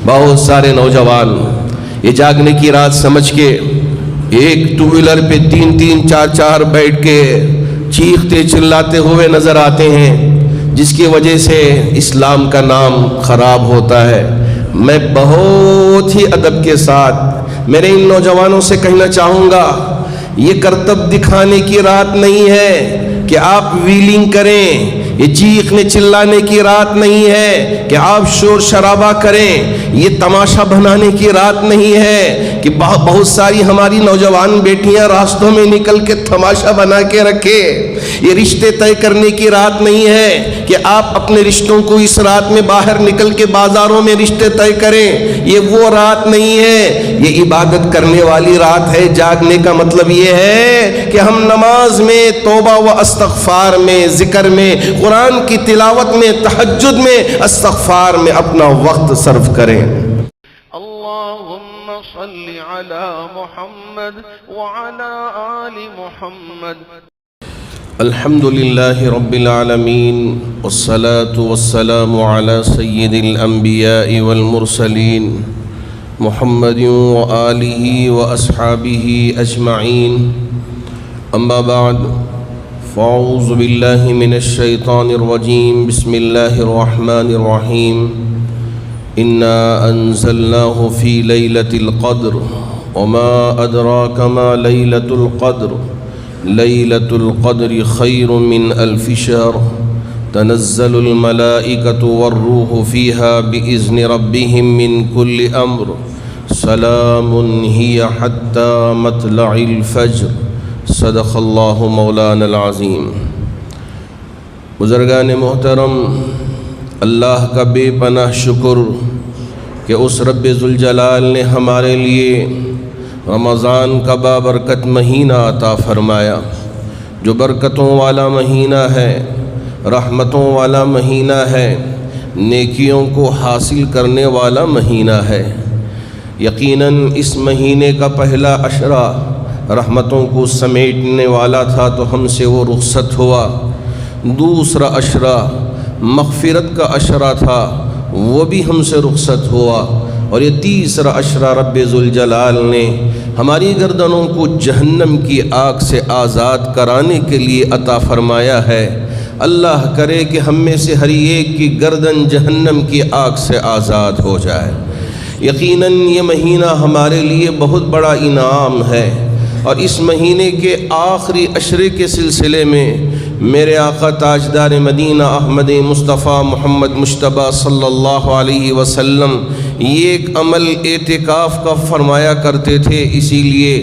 بہت سارے نوجوان یہ جاگنے کی رات سمجھ کے ایک ٹو ویلر پہ 3-4 بیٹھ کے چیختے چلاتے ہوئے نظر آتے ہیں، جس کی وجہ سے اسلام کا نام خراب ہوتا ہے۔ میں بہت ہی ادب کے ساتھ میرے ان نوجوانوں سے کہنا چاہوں گا، یہ کرتب دکھانے کی رات نہیں ہے کہ آپ ویلنگ کریں، یہ چیخنے چلانے کی رات نہیں ہے کہ آپ شور شرابہ کریں، یہ تماشا بنانے کی رات نہیں ہے کہ بہت ساری ہماری نوجوان بیٹیاں راستوں میں نکل کے تماشا بنا کے رکھے۔ یہ رشتے طے کرنے کی رات نہیں ہے کہ آپ اپنے رشتوں کو اس رات میں باہر نکل کے بازاروں میں رشتے طے کریں، یہ وہ رات نہیں ہے، یہ عبادت کرنے والی رات ہے۔ جاگنے کا مطلب یہ ہے کہ ہم نماز میں، توبہ و استغفار میں، ذکر میں، قرآن کی تلاوت میں، تہجد میں، استغفار میں اپنا وقت صرف کریں۔ اللہم صلی علی محمد وعلی آل محمد۔ الحمد للہ رب العالمین والصلاة والسلام علی سید الانبیاء والمرسلین محمد وآلہ واصحابہ اجمعین، اما بعد فاعوذ باللہ من الشیطان الرجیم، بسم اللہ الرحمن الرحیم۔ انا انزلناہ فی لیلۃ القدر وما ادراک ما لیلۃ القدر لیلۃ القدر خیر من الف شہر تنزل الملائکۃ والروح فیہا بإذن ربہم من کل امر سلام ہی حتی مطلع الفجر۔ صدق اللہ مولانا العظیم۔ بزرگان محترم، اللہ کا بے پناہ شکر کہ اس رب ذوالجلال نے ہمارے لیے رمضان کا بابرکت مہینہ عطا فرمایا، جو برکتوں والا مہینہ ہے، رحمتوں والا مہینہ ہے، نیکیوں کو حاصل کرنے والا مہینہ ہے۔ یقیناً اس مہینے کا پہلا عشرہ رحمتوں کو سمیٹنے والا تھا تو ہم سے وہ رخصت ہوا، دوسرا عشرہ مغفرت کا عشرہ تھا وہ بھی ہم سے رخصت ہوا، اور یہ تیسرا عشرہ رب ذوالجلال نے ہماری گردنوں کو جہنم کی آگ سے آزاد کرانے کے لیے عطا فرمایا ہے۔ اللہ کرے کہ ہم میں سے ہر ایک کی گردن جہنم کی آگ سے آزاد ہو جائے۔ یقیناً یہ مہینہ ہمارے لیے بہت بڑا انعام ہے، اور اس مہینے کے آخری عشرے کے سلسلے میں میرے آقا تاجدار مدینہ احمد مصطفیٰ محمد مجتبیٰ صلی اللہ علیہ وسلم یہ ایک عمل اعتکاف کا فرمایا کرتے تھے، اسی لیے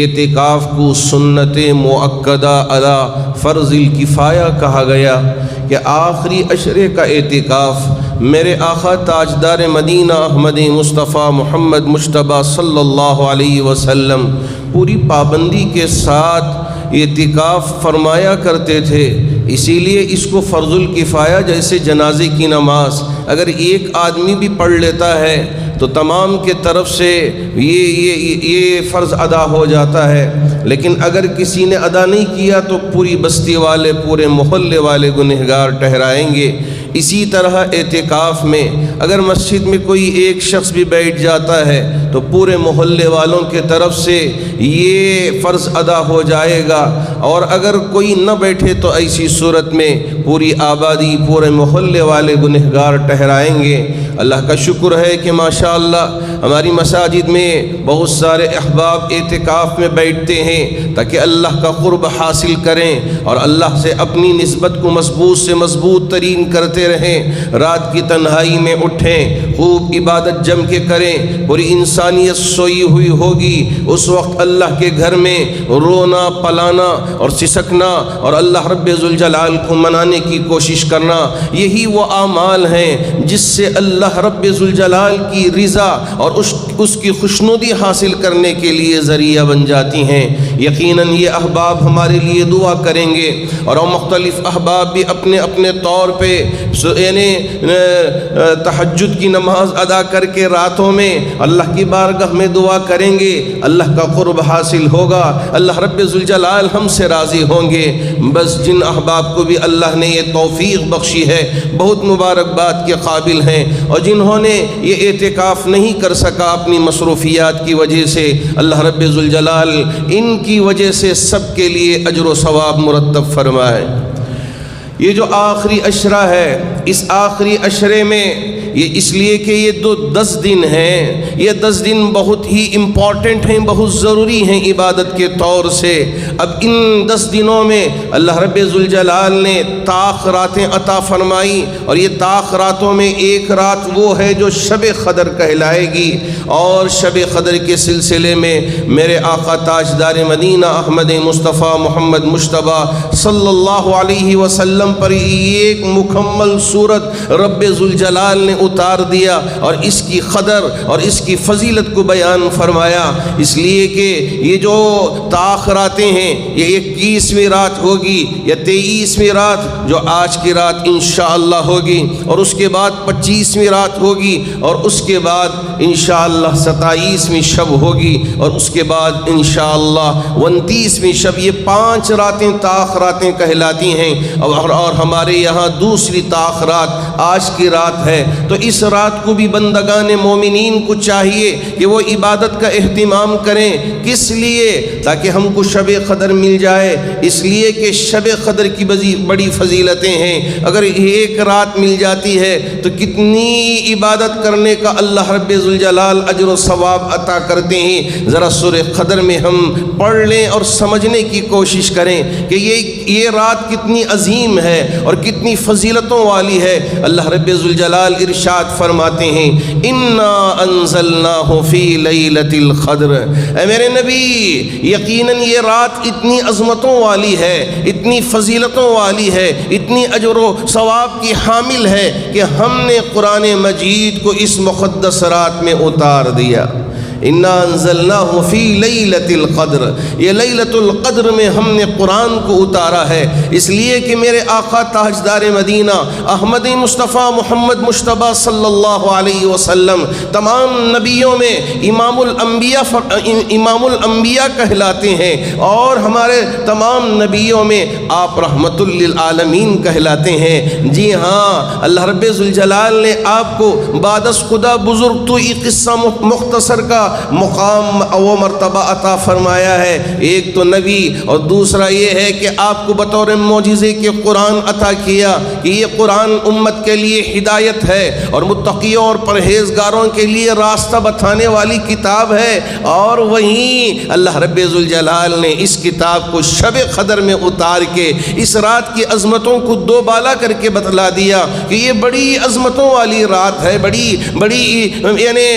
اعتکاف کو سنت مؤکدہ علی فرض الکفایہ کہا گیا کہ آخری عشرے کا اعتکاف میرے آقا تاجدار مدینہ احمد مصطفیٰ محمد مجتبیٰ صلی اللہ علیہ وسلم پوری پابندی کے ساتھ اعتکاف فرمایا کرتے تھے۔ اسی لیے اس کو فرض الکفایہ، جیسے جنازے کی نماز اگر ایک آدمی بھی پڑھ لیتا ہے تو تمام کے طرف سے یہ فرض ادا ہو جاتا ہے، لیکن اگر کسی نے ادا نہیں کیا تو پوری بستی والے، پورے محلے والے گنہگار ٹھہرائیں گے۔ اسی طرح اعتکاف میں اگر مسجد میں کوئی ایک شخص بھی بیٹھ جاتا ہے تو پورے محلے والوں کے طرف سے یہ فرض ادا ہو جائے گا، اور اگر کوئی نہ بیٹھے تو ایسی صورت میں پوری آبادی، پورے محلے والے گنہگار ٹھہرائیں گے۔ اللہ کا شکر ہے کہ ماشاءاللہ ہماری مساجد میں بہت سارے احباب اعتکاف میں بیٹھتے ہیں تاکہ اللہ کا قرب حاصل کریں اور اللہ سے اپنی نسبت کو مضبوط سے مضبوط ترین کرتے رہیں۔ رات کی تنہائی میں اٹھیں، خوب عبادت جم کے کریں، پوری انسانیت سوئی ہوئی ہوگی، اس وقت اللہ کے گھر میں رونا، پلانا اور سسکنا اور اللہ رب ذوالجلال کو منانے کی کوشش کرنا، یہی وہ اعمال ہیں جس سے اللہ رب ذوالجلال کی رضا اور اس کی خوشنودی حاصل کرنے کے لیے ذریعہ بن جاتی ہیں۔ یقیناً یہ احباب ہمارے لیے دعا کریں گے، اور مختلف احباب بھی اپنے اپنے طور پہ تہجد کی نماز ادا کر کے راتوں میں اللہ کی بارگاہ میں دعا کریں گے، اللہ کا قرب حاصل ہوگا، اللہ رب ذوالجلال ہم سے راضی ہوں گے۔ بس جن احباب کو بھی اللہ نے یہ توفیق بخشی ہے بہت مبارکباد کے قابل ہیں، اور جنہوں نے یہ اعتکاف نہیں کر سکا اپنی مصروفیات کی وجہ سے، اللہ رب ذوالجلال ان کی وجہ سے سب کے لیے اجر و ثواب مرتب فرمائے۔ یہ جو آخری عشرہ ہے، اس آخری عشرے میں یہ اس لیے کہ یہ 10 دن ہیں، یہ 10 دن بہت ہی امپورٹنٹ ہیں، بہت ضروری ہیں عبادت کے طور سے۔ اب ان 10 دنوں میں اللہ رب ذوالجلال نے طاق راتیں عطا فرمائی، اور یہ طاق راتوں میں ایک رات وہ ہے جو شب قدر کہلائے گی، اور شب قدر کے سلسلے میں میرے آقا تاجدار مدینہ احمد مصطفیٰ محمد مجتبیٰ صلی اللہ علیہ وسلم پر ایک مکمل صورت رب ذوالجلال نے اتار دیا، اور اس کی قدر اور اس کی فضیلت کو بیان فرمایا، اس لیے کہ یہ جو طاق راتیں ہیں یہ 21ویں رات ہوگی یا 23ویں رات جو آج کی رات انشاءاللہ ہوگی، اور اس کے بعد 25ویں رات ہوگی، اور اس کے بعد انشاءاللہ 27ویں شب ہوگی، اور اس کے بعد انشاءاللہ 29ویں شب۔ یہ 5 راتیں طاق راتیں کہلاتی ہیں، اور ہمارے یہاں دوسری طاق رات آج کی رات ہے۔ تو اس رات کو بھی بندگان مومنین کو چاہیے کہ وہ عبادت کا اہتمام کریں۔ کس لیے؟ تاکہ ہم کو شب قدر مل جائے، اس لیے کہ شب قدر کی بڑی فضیلتیں ہیں۔ اگر ایک رات مل جاتی ہے تو کتنی عبادت کرنے کا اللہ رب ذوالجلال اجر و ثواب عطا کرتے ہیں۔ ذرا سورہ قدر میں ہم پڑھ لیں اور سمجھنے کی کوشش کریں کہ یہ رات کتنی عظیم ہے اور کتنی فضیلتوں والی ہے۔ اللہ رب ذوالجلال ارشاد فرماتے ہیں، انا انزلناہ فی لیلۃ القدر، اے میرے نبی یقیناً یہ رات اتنی عظمتوں والی ہے، اتنی فضیلتوں والی ہے، اتنی اجر و ثواب کی حامل ہے کہ ہم نے قرآن مجید کو اس مقدس رات میں اتار دیا۔ انا انزلناہ فی لیلۃ القدر، یہ لیلۃ القدر میں ہم نے قرآن کو اتارا ہے، اس لیے کہ میرے آقا تاجدار مدینہ احمد مصطفیٰ محمد مجتبیٰ صلی اللہ علیہ وسلم تمام نبیوں میں امام الانبیاء کہلاتے ہیں، اور ہمارے تمام نبیوں میں آپ رحمت للعالمین کہلاتے ہیں۔ جی ہاں، اللہ رب ذوالجلال نے آپ کو بعد از خدا بزرگ تو یہ قصہ مختصر کا مقام و مرتبہ عطا فرمایا ہے، ایک تو نبی، اور دوسرا یہ ہے کہ آپ کو بطور معجزے کے قرآن عطا کیا کہ یہ قرآن امت کے لیے ہدایت ہے اور متقیوں اور پرہیزگاروں کے لیے راستہ بتانے والی کتاب ہے۔ اور وہیں اللہ رب ذوالجلال نے اس کتاب کو شب قدر میں اتار کے اس رات کی عظمتوں کو دو بالا کر کے بتلا دیا کہ یہ بڑی عظمتوں والی رات ہے، بڑی یعنی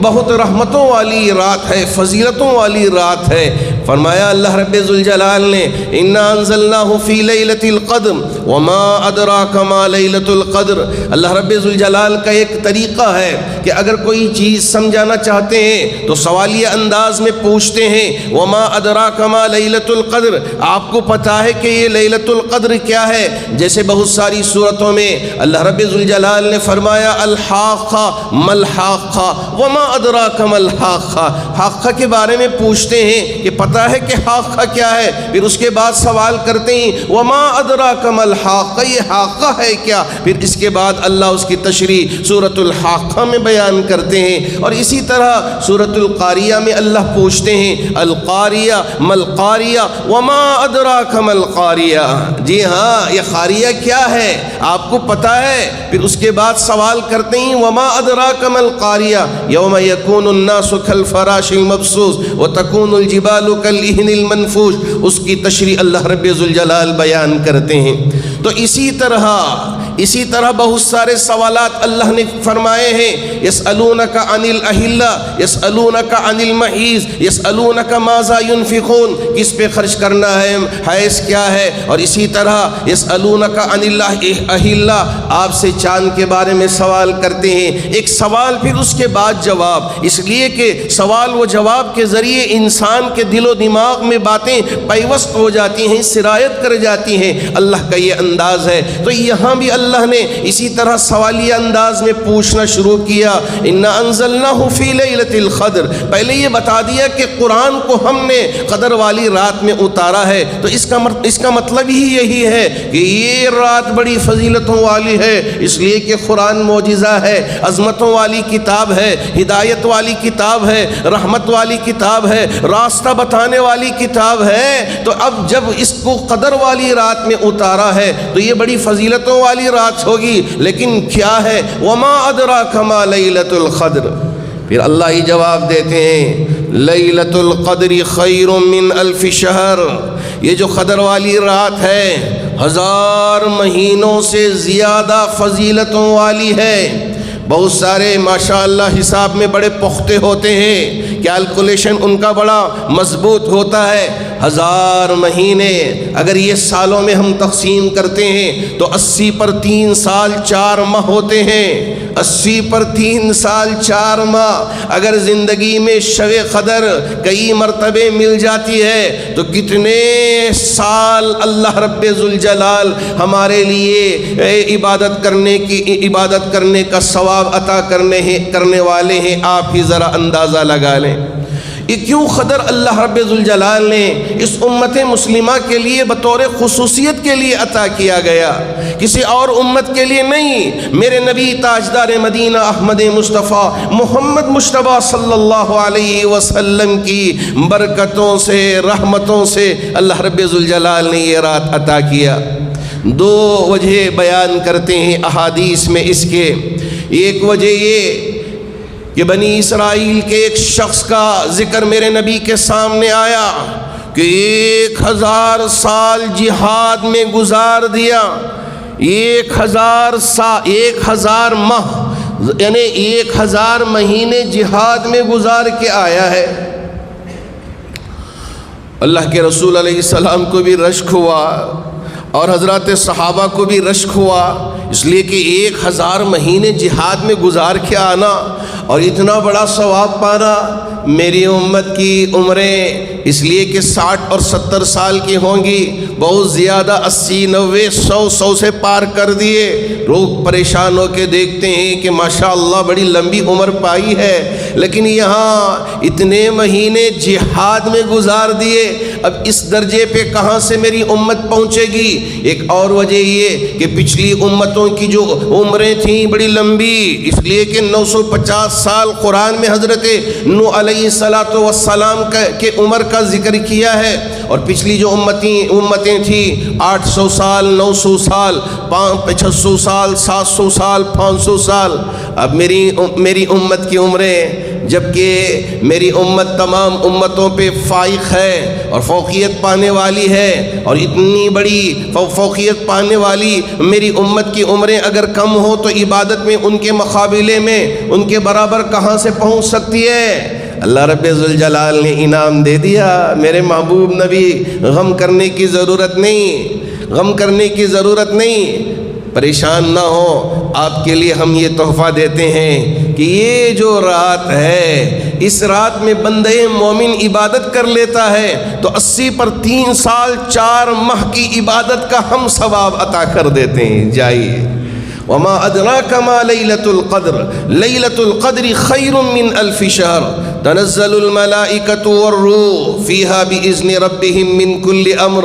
بہت رحمتوں والی رات ہے، فضیلتوں والی رات ہے۔ فرمایا اللہ رب ذوالجلال نے، انا انزلناہ فی لیلۃ القدر وما ادراک ما لیلۃ القدر۔ اللہ رب ذوالجلال کا ایک طریقہ ہے کہ اگر کوئی چیز سمجھانا چاہتے ہیں تو سوالیہ انداز میں پوچھتے ہیں، وما ادراک ما لیلۃ القدر، آپ کو پتہ ہے کہ یہ لیلۃ القدر کیا ہے؟ جیسے بہت ساری صورتوں میں اللہ رب ذوالجلال نے فرمایا الحاقہ ملحاقہ وما ادراک ملحاقہ، حاقہ کے بارے میں پوچھتے ہیں کہ پتہ ہے کہ حاقہ کیا ہے، پھر اس کے بعد سوال کرتے ہیں وما ادراک ملحاقہ، یہ حاقہ ہے کیا؟ پھر اس کے بعد اللہ اس کی تشریح سورۃ الحاقہ میں بیان کرتے ہیں۔ اور اسی طرح سورۃ القاریہ میں اللہ پوچھتے ہیں القاریہ ملقاریہ وما ادراک ملقاریہ، جی ہاں یہ قاریہ کیا ہے آپ کو پتہ ہے؟ پھر اس کے بعد سوال کرتے ہیں وما ادراک ملقاریہ یوم یکون الناس کالفراش المبثوث وتکون الجبال کالعہن المنفوش، اس کی تشریح اللہ رب ذوالجلال بیان کرتے ہیں۔ تو اسی طرح بہت سارے سوالات اللہ نے فرمائے ہیں، یسألونک عن الاہلہ، یسألونک عن المحیض، یسألونک ماذا ينفقون، کس پہ خرچ کرنا ہے، حیض کیا ہے، اور اسی طرح یسألونک عن الاہلہ، آپ سے چاند کے بارے میں سوال کرتے ہیں، ایک سوال پھر اس کے بعد جواب، اس لیے کہ سوال و جواب کے ذریعے انسان کے دل و دماغ میں باتیں پیوست ہو جاتی ہیں، سرایت کر جاتی ہیں، اللہ کا یہ انداز ہے۔ تو یہاں بھی اللہ اللہ نے اسی طرح سوالیہ انداز میں پوچھنا شروع کیا، انا انزلناہ فی لیلۃ القدر، پہلے یہ بتا دیا کہ قرآن کو ہم نے قدر والی رات میں اتارا ہے، تو اس کا مطلب ہی یہی ہے کہ یہ رات بڑی فضیلتوں والی ہے، اس لیے کہ قرآن معجزہ ہے، عظمتوں والی کتاب ہے، ہدایت والی کتاب ہے، رحمت والی کتاب ہے، راستہ بتانے والی کتاب ہے۔ تو اب جب اس کو قدر والی رات میں اتارا ہے تو یہ بڑی فضیلتوں والی رات ہوگی، لیکن کیا ہے؟ وما ادراک ما لیلۃ القدر، پھر اللہ ہی جواب دیتے ہیں لیلۃ القدر خیر من الف شہر، یہ جو قدر والی رات ہے 1000 مہینوں سے زیادہ فضیلتوں والی ہے۔ بہت سارے ماشاءاللہ حساب میں بڑے پختہ ہوتے ہیں، کیلکولیشن ان کا بڑا مضبوط ہوتا ہے۔ 1000 مہینے اگر یہ سالوں میں ہم تقسیم کرتے ہیں تو 80 پر 3 سال 4 ماہ ہوتے ہیں، 80 پر 3 سال 4 ماہ۔ اگر زندگی میں شب قدر کئی مرتبے مل جاتی ہے تو کتنے سال اللہ رب ذوالجلال ہمارے لیے عبادت کرنے کا ثواب عطا کرنے والے ہیں، آپ ہی ذرا اندازہ لگا لیں۔ یہ کیوں قدر اللہ رب ذوالجلال نے اس امت مسلمہ کے لیے بطور خصوصیت کے لیے عطا کیا گیا، کسی اور امت کے لیے نہیں۔ میرے نبی تاجدار مدینہ احمد مصطفیٰ محمد مجتبیٰ صلی اللہ علیہ وسلم کی برکتوں سے، رحمتوں سے اللہ رب ذوالجلال نے یہ رات عطا کیا۔ 2 وجہ بیان کرتے ہیں احادیث میں اس کے۔ ایک وجہ یہ کہ بنی اسرائیل کے ایک شخص کا ذکر میرے نبی کے سامنے آیا کہ 1000 سال جہاد میں گزار دیا، 1000 ماہ یعنی 1000 مہینے جہاد میں گزار کے آیا ہے۔ اللہ کے رسول علیہ السلام کو بھی رشک ہوا اور حضرات صحابہ کو بھی رشک ہوا، اس لیے کہ 1000 مہینے جہاد میں گزار کے آنا اور اتنا بڑا ثواب پانا۔ میری امت کی عمریں اس لیے کہ 60 اور 70 سال کی ہوں گی، بہت زیادہ 80 90 100 سے پار کر دیے۔ لوگ پریشان ہو کے دیکھتے ہیں کہ ماشاءاللہ بڑی لمبی عمر پائی ہے، لیکن یہاں اتنے مہینے جہاد میں گزار دیے، اب اس درجے پہ کہاں سے میری امت پہنچے گی؟ ایک اور وجہ یہ کہ پچھلی امتوں کی جو عمریں تھیں بڑی لمبی، اس لیے کہ 950 سال قرآن میں حضرت نوح علیہ السلام کے عمر کا ذکر کیا ہے، اور پچھلی جو امتیں تھیں 800 سال 900 سال 600 سال 700 سال 500 سال۔ اب میری امت کی عمریں، جبکہ میری امت تمام امتوں پہ فائق ہے اور فوقیت پانے والی ہے، اور اتنی بڑی فوقیت پانے والی میری امت کی عمریں اگر کم ہو تو عبادت میں ان کے مقابلے میں ان کے برابر کہاں سے پہنچ سکتی ہے؟ اللہ رب ذوالجلال نے انعام دے دیا۔ میرے محبوب نبی، غم کرنے کی ضرورت نہیں، پریشان نہ ہو، آپ کے لیے ہم یہ تحفہ دیتے ہیں کہ یہ جو رات ہے، اس رات میں بندہ مومن عبادت کر لیتا ہے تو 80 پر 3 سال 4 ماہ کی عبادت کا ہم ثواب عطا کر دیتے ہیں۔ جائیے، وما ادراک ما لیلۃ القدر، لیلۃ القدر خیر من الف شہر، تنزل الملائکۃ والروح فیہا باذن ربہم من کل امر۔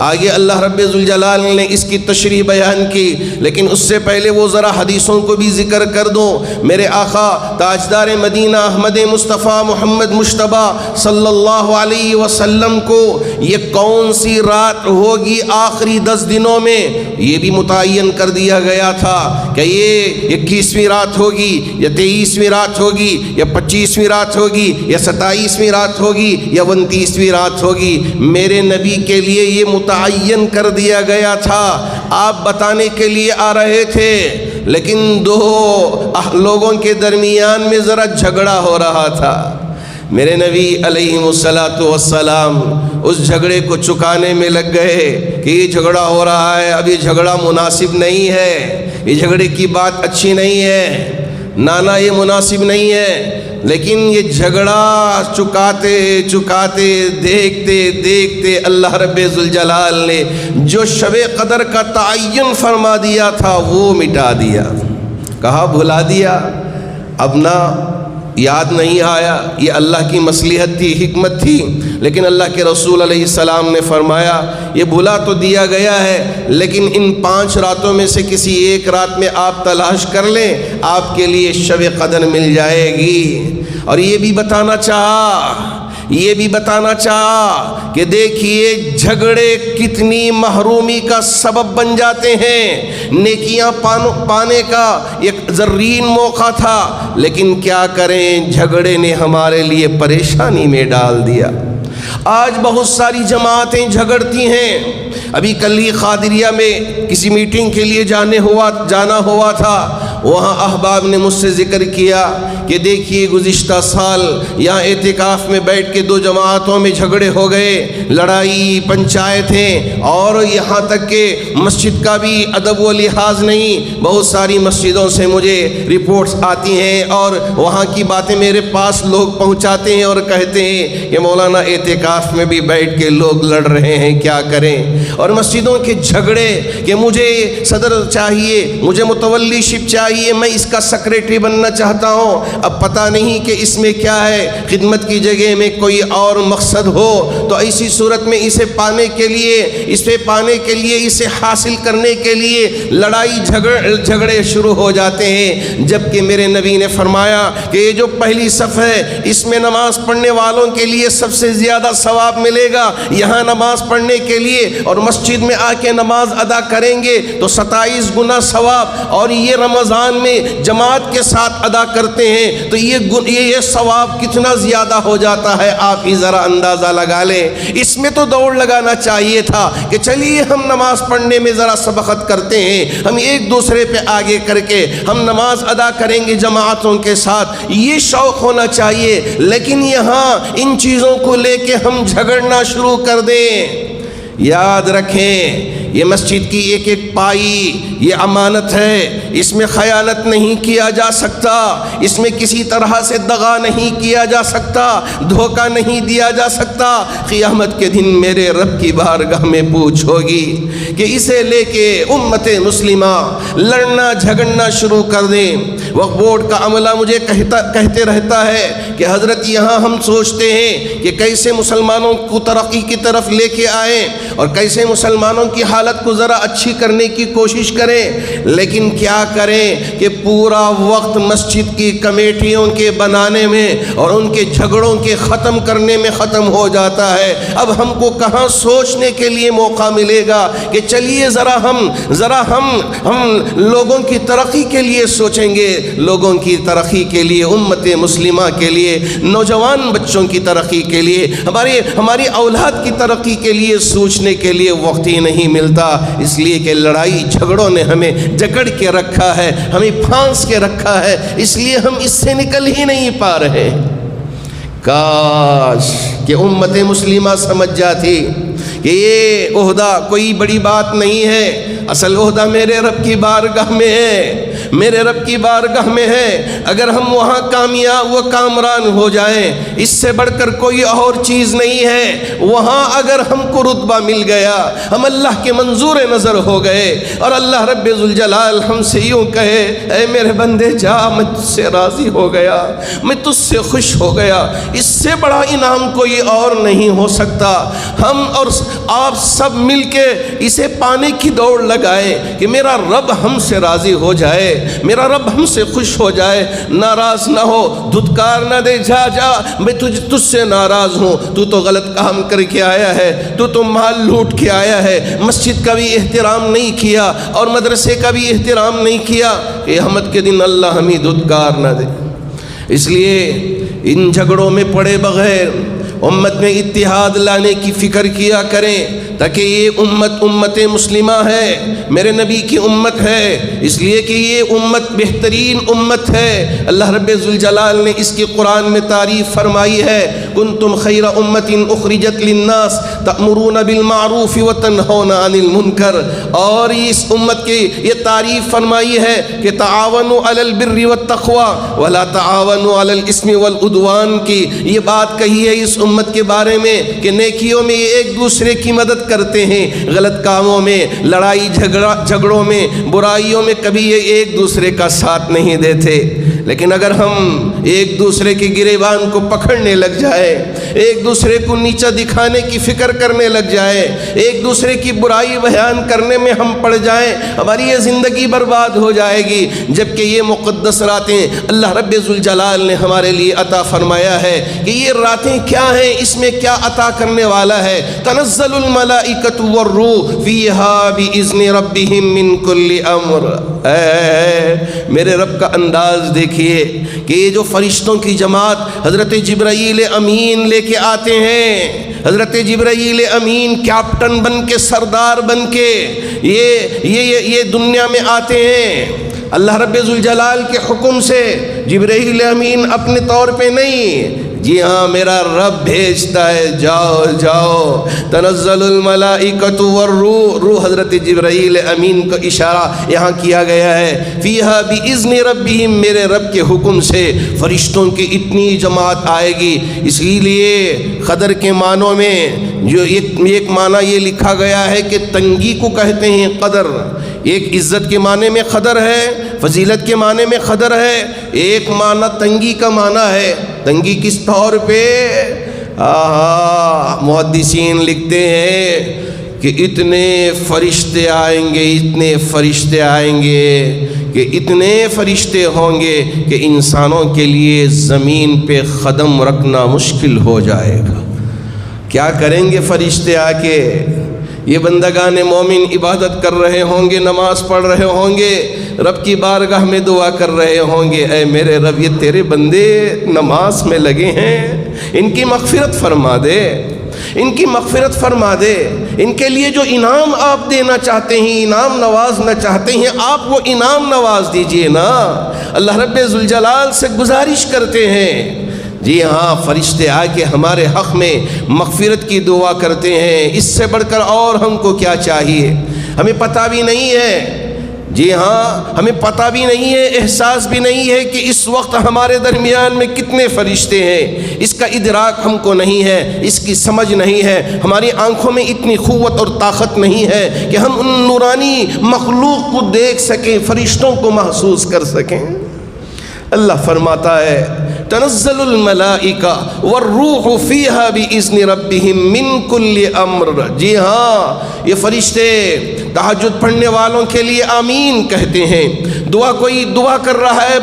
آگے اللہ رب ذوالجلال نے اس کی تشریح بیان کی، لیکن اس سے پہلے وہ ذرا حدیثوں کو بھی ذکر کر دو۔ میرے آقا تاجدار مدینہ احمد مصطفیٰ محمد مجتبیٰ صلی اللہ علیہ وسلم کو یہ کون سی رات ہوگی آخری 10 دنوں میں، یہ بھی متعین کر دیا گیا تھا کہ یہ 21ویں رات ہوگی یا 23ویں رات ہوگی یا 25ویں رات ہوگی یا 27ویں رات ہوگی یا 29ویں رات ہوگی۔ میرے نبی کے لیے یہ متعین کر دیا گیا تھا، آپ بتانے کے لیے آ رہے تھے، لیکن 2 لوگوں کے درمیان میں ذرا جھگڑا ہو رہا تھا۔ میرے نبی علیہ السلام اس جھگڑے کو چکانے میں لگ گئے کہ یہ جھگڑا ہو رہا ہے، اب یہ جھگڑا مناسب نہیں ہے، یہ جھگڑے کی بات اچھی نہیں ہے۔ نانا یہ مناسب نہیں ہے، لیکن یہ جھگڑا چکاتے دیکھتے اللہ رب ذوالجلال نے جو شب قدر کا تعین فرما دیا تھا وہ مٹا دیا، کہا بھلا دیا، اب نہ یاد نہیں آیا۔ یہ اللہ کی مصلحت تھی، حکمت تھی، لیکن اللہ کے رسول علیہ السلام نے فرمایا یہ بھلا تو دیا گیا ہے، لیکن ان 5 راتوں میں سے کسی ایک رات میں آپ تلاش کر لیں، آپ کے لیے شب قدر مل جائے گی۔ اور یہ بھی بتانا چاہا کہ دیکھیے جھگڑے کتنی محرومی کا سبب بن جاتے ہیں۔ نیکیاں پانے کا ایک زرین موقع تھا، لیکن کیا کریں، جھگڑے نے ہمارے لیے پریشانی میں ڈال دیا۔ آج بہت ساری جماعتیں جھگڑتی ہیں۔ ابھی کل ہی قادریہ میں کسی میٹنگ کے لیے جانا ہوا تھا، وہاں احباب نے مجھ سے ذکر کیا کہ دیکھیے گزشتہ سال یہاں اعتکاف میں بیٹھ کے 2 جماعتوں میں جھگڑے ہو گئے، لڑائی پنچایتیں، اور یہاں تک کہ مسجد کا بھی ادب و لحاظ نہیں۔ بہت ساری مسجدوں سے مجھے رپورٹس آتی ہیں اور وہاں کی باتیں میرے پاس لوگ پہنچاتے ہیں اور کہتے ہیں کہ مولانا اعتکاف میں بھی بیٹھ کے لوگ لڑ رہے ہیں، کیا کریں۔ اور مسجدوں کے جھگڑے کہ مجھے صدر چاہیے، مجھے متولی شپ چاہیے، میں اس کا سیکریٹری بننا چاہتا ہوں۔ اب پتہ نہیں کہ اس میں کیا ہے، خدمت کی جگہ میں کوئی اور مقصد ہو، تو ایسی صورت میں اسے پانے کے لیے اسے حاصل کرنے کے لیے لڑائی جھگڑے شروع ہو جاتے ہیں۔ جبکہ میرے نبی نے فرمایا کہ یہ جو پہلی صف ہے اس میں نماز پڑھنے والوں کے لیے سب سے زیادہ ثواب ملے گا۔ یہاں نماز پڑھنے کے لیے اور مسجد میں آ کے نماز ادا کریں گے تو 27 گنا ثواب، اور یہ رمضان میں جماعت کے ساتھ ادا کرتے ہیں تو یہ ثواب کتنا زیادہ ہو جاتا ہے، آپ ہی ذرا اندازہ لگا لیں۔ اس میں تو دوڑ لگانا چاہیے تھا کہ چلیے ہم نماز پڑھنے میں ذرا سبقت کرتے ہیں، ہم ایک دوسرے پہ آگے کر کے ہم نماز ادا کریں گے جماعتوں کے ساتھ، یہ شوق ہونا چاہیے۔ لیکن یہاں ان چیزوں کو لے کے ہم جھگڑنا شروع کر دیں۔ یاد رکھیں یہ مسجد کی ایک ایک پائی یہ امانت ہے، اس میں خیانت نہیں کیا جا سکتا، اس میں کسی طرح سے دغا نہیں کیا جا سکتا، دھوکہ نہیں دیا جا سکتا۔ قیامت کے دن میرے رب کی بارگاہ میں پوچھ ہوگی کہ اسے لے کے امت مسلمہ لڑنا جھگڑنا شروع کر دیں۔ وقف بورڈ کا عملہ مجھے کہتے رہتا ہے کہ حضرت یہاں ہم سوچتے ہیں کہ کیسے مسلمانوں کو ترقی کی طرف لے کے آئیں اور کیسے مسلمانوں کی حالت کو ذرا اچھی کرنے کی کوشش کریں، لیکن کیا کریں کہ پورا وقت مسجد کی کمیٹیوں کے بنانے میں اور ان کے جھگڑوں کے ختم کرنے میں ختم ہو جاتا ہے۔ اب ہم کو کہاں سوچنے کے لیے موقع ملے گا کہ چلیے ذرا ہم لوگوں کی ترقی کے لیے سوچیں گے، لوگوں کی ترقی کے لیے، امت مسلمہ کے لیے، نوجوان بچوں کی ترقی کے لیے، ہماری اولاد کی ترقی کے لیے سوچنے کے لیے وقت ہی نہیں ملتا، اس لیے کہ لڑائی جھگڑوں نے ہمیں جکڑ کے رکھا ہے، ہمیں پھانس کے رکھا ہے، اس لیے ہم اس سے نکل ہی نہیں پا رہے۔ کاش کہ امت مسلمہ سمجھ جاتی کہ یہ عہدہ کوئی بڑی بات نہیں ہے، اصل عہدہ میرے رب کی بارگاہ میں ہے، میرے رب کی بارگاہ میں ہے۔ اگر ہم وہاں کامیاب و کامران ہو جائیں، اس سے بڑھ کر کوئی اور چیز نہیں ہے۔ وہاں اگر ہم کو رتبہ مل گیا، ہم اللہ کے منظور نظر ہو گئے اور اللہ رب ذوالجلال ہم سے یوں کہے اے میرے بندے جا، میں تجھ سے راضی ہو گیا، میں تجھ سے خوش ہو گیا، اس سے بڑا انعام کوئی اور نہیں ہو سکتا۔ ہم اور آپ سب مل کے اسے پانے کی دوڑ لگائے کہ میرا رب ہم سے راضی ہو جائے، میرا رب ہم سے خوش ہو جائے، ناراض نہ ہو، دھتکار نہ دے، جا میں تجھ سے ناراض ہوں، تو غلط کام کر کے آیا ہے، تو مال لوٹ کے آیا ہے، مسجد کا بھی احترام نہیں کیا اور مدرسے کا بھی احترام نہیں کیا، قیامت کے دن اللہ ہمیں دھتکار نہ دے۔ اس لیے ان جھگڑوں میں پڑے بغیر امت میں اتحاد لانے کی فکر کیا کریں۔ تاکہ یہ امت مسلمہ ہے، میرے نبی کی امت ہے، اس لیے کہ یہ امت بہترین امت ہے۔ اللہ رب ذوالجلال نے اس کی قرآن میں تعریف فرمائی ہے، کنتم خیر امت اخرجت للناس تأمرون بالمعروف وتنہون عن المنکر، اور اس امت کی یہ تعریف فرمائی ہے کہ تعاونوا علی البر والتقوی ولا تعاونوا علی الاثم والعدوان کی یہ بات کہی ہے اس امت کے بارے میں کہ نیکیوں میں یہ ایک دوسرے کی مدد کرتے ہیں، غلط کاموں میں، لڑائی جھگڑوں میں، برائیوں میں کبھی یہ ایک دوسرے کا ساتھ نہیں دیتے۔ لیکن اگر ہم ایک دوسرے کے گریبان کو پکڑنے لگ جائے، ایک دوسرے کو نیچا دکھانے کی فکر کرنے لگ جائے، ایک دوسرے کی برائی بیان کرنے میں ہم پڑ جائیں، ہماری یہ زندگی برباد ہو جائے گی۔ جبکہ یہ مقدس راتیں اللہ رب ذوالجلال نے ہمارے لیے عطا فرمایا ہے کہ یہ راتیں کیا ہیں، اس میں کیا عطا کرنے والا ہے۔ تنزل الملائکۃ والروح فیہا بإذن ربہم من کل امر۔ میرے رب کا انداز دیکھیے کہ یہ جو فرشتوں کی جماعت حضرت جبرائیل امین لے کے آتے ہیں، حضرت جبرائیل امین کیپٹن بن کے، سردار بن کے یہ دنیا میں آتے ہیں اللہ رب ذوالجلال کے حکم سے۔ جبرائیل امین اپنے طور پہ نہیں، جی ہاں میرا رب بھیجتا ہے، جاؤ جاؤ۔ تنزل الملائکۃ والروح، روح حضرت جبرائیل امین کا اشارہ یہاں کیا گیا ہے۔ فیہا باذن ربہم، میرے رب کے حکم سے فرشتوں کی اتنی جماعت آئے گی۔ اسی لیے قدر کے معنوں میں جو ایک معنی یہ لکھا گیا ہے کہ تنگی کو کہتے ہیں قدر۔ ایک عزت کے معنی میں قدر ہے، فضیلت کے معنی میں قدر ہے، ایک معنی تنگی کا معنی ہے۔ تنگی کس طور پہ؟ محدثین لکھتے ہیں کہ اتنے فرشتے آئیں گے، اتنے فرشتے آئیں گے کہ اتنے فرشتے ہوں گے کہ انسانوں کے لیے زمین پہ قدم رکھنا مشکل ہو جائے گا۔ کیا کریں گے فرشتے آ کے؟ یہ بندگان مومن عبادت کر رہے ہوں گے، نماز پڑھ رہے ہوں گے، رب کی بارگاہ میں دعا کر رہے ہوں گے، اے میرے رب یہ تیرے بندے نماز میں لگے ہیں، ان کی مغفرت فرما دے، ان کی مغفرت فرما دے، ان کے لیے جو انعام آپ دینا چاہتے ہیں، انعام نوازنا چاہتے ہیں، آپ وہ انعام نواز دیجئے نا۔ اللہ رب ذوالجلال سے گزارش کرتے ہیں۔ جی ہاں، فرشتے آ کے ہمارے حق میں مغفرت کی دعا کرتے ہیں، اس سے بڑھ کر اور ہم کو کیا چاہیے؟ ہمیں پتہ بھی نہیں ہے، جی ہاں ہمیں پتہ بھی نہیں ہے، احساس بھی نہیں ہے کہ اس وقت ہمارے درمیان میں کتنے فرشتے ہیں، اس کا ادراک ہم کو نہیں ہے، اس کی سمجھ نہیں ہے، ہماری آنکھوں میں اتنی قوت اور طاقت نہیں ہے کہ ہم ان نورانی مخلوق کو دیکھ سکیں، فرشتوں کو محسوس کر سکیں۔ اللہ فرماتا ہے تنزل الملائکہ والروح فیہا باذن ربہم من کل امر۔ جی ہاں، یہ فرشتے تہجد پڑھنے والوں کے لیے آمین کہتے ہیں۔ کوئی دعا کر رہا ہے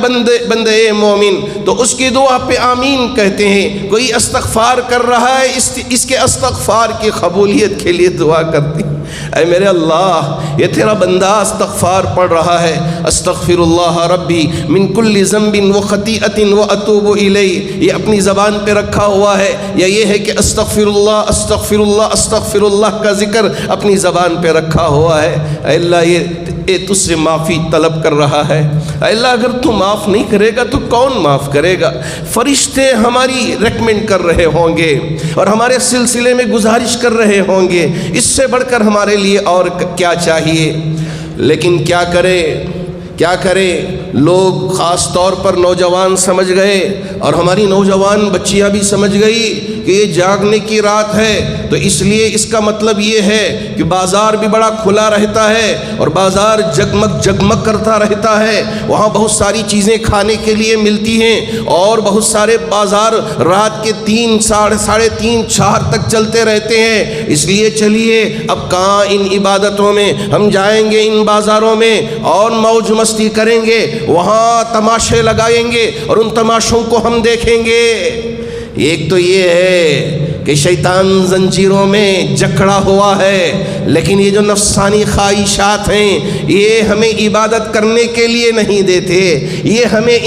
بندے مومن تو اس کی دعا پہ آمین کہتے ہیں۔ کوئی استغفار کر رہا ہے، اس کے استغفار کی قبولیت کے لیے دعا کرتے ہیں۔ اے میرے اللہ، یہ تیرا بندہ استغفار پڑھ رہا ہے، استغفر اللہ ربی من کل ذنب و خطیئۃ و اتوب الیہ، یہ اپنی زبان پہ رکھا ہوا ہے، یا یہ ہے کہ استغفر اللہ استغفر اللہ استغفر اللہ کا ذکر اپنی زبان پہ رکھا ہوا ہے۔ اے اللہ، یہ تجھ سے معافی طلب کر رہا ہے۔ اے اللہ، اگر تو معاف نہیں کرے گا تو کون معاف کرے گا؟ فرشتے ہماری ریکمنڈ کر رہے ہوں گے اور ہمارے سلسلے میں گزارش کر رہے ہوں گے، اس سے بڑھ کر ہمارے لیے اور کیا چاہیے؟ لیکن کیا کرے لوگ، خاص طور پر نوجوان سمجھ گئے اور ہماری نوجوان بچیاں بھی سمجھ گئی کہ یہ جاگنے کی رات ہے، تو اس لیے اس کا مطلب یہ ہے کہ بازار بھی بڑا کھلا رہتا ہے اور بازار جگمگ کرتا رہتا ہے، وہاں بہت ساری چیزیں کھانے کے لیے ملتی ہیں اور بہت سارے بازار رات کے 3 ساڑھے 3 4 تک چلتے رہتے ہیں۔ اس لیے چلیے اب کہاں ان عبادتوں میں ہم جائیں گے، ان بازاروں میں اور موج مستی کریں گے، وہاں تماشے لگائیں گے اور ان تماشوں کو ہم دیکھیں گے۔ ایک تو یہ ہے کہ شیطان زنجیروں میں جکڑا ہوا ہے، لیکن یہ جو نفسانی خواہشات ہیں یہ ہمیں عبادت کرنے کے لیے نہیں دیتے، یہ ہمیں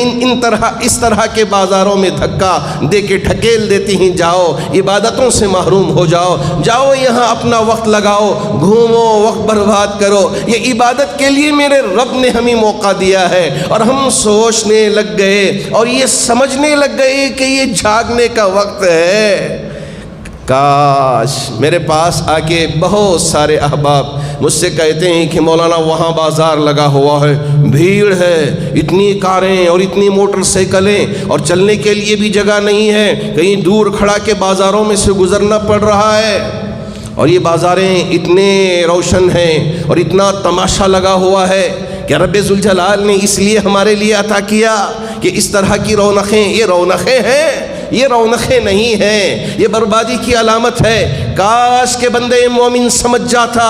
اس طرح کے بازاروں میں دھکا دے کے ڈھکیل دیتی ہیں، جاؤ عبادتوں سے محروم ہو جاؤ، جاؤ یہاں اپنا وقت لگاؤ، گھومو، وقت برباد کرو، یہ عبادت کے لیے میرے رب نے ہمیں موقع دیا ہے۔ اور ہم سوچنے لگ گئے اور یہ سمجھنے لگ گئے کہ یہ جھاگنے کا وقت ہے۔ کاش میرے پاس آ کے بہت سارے احباب مجھ سے کہتے ہیں کہ مولانا وہاں بازار لگا ہوا ہے، بھیڑ ہے، اتنی کاریں اور اتنی موٹر سائیکلیں اور چلنے کے لیے بھی جگہ نہیں ہے، کہیں دور کھڑا کے بازاروں میں سے گزرنا پڑ رہا ہے، اور یہ بازاریں اتنے روشن ہیں اور اتنا تماشا لگا ہوا ہے کہ رب ذوالجلال نے اس لیے ہمارے لیے عطا کیا کہ اس طرح کی رونقیں، یہ رونقیں ہیں، یہ رونقیں نہیں ہیں، یہ بربادی کی علامت ہے۔ کاش کہ بندے مومن سمجھ جاتا،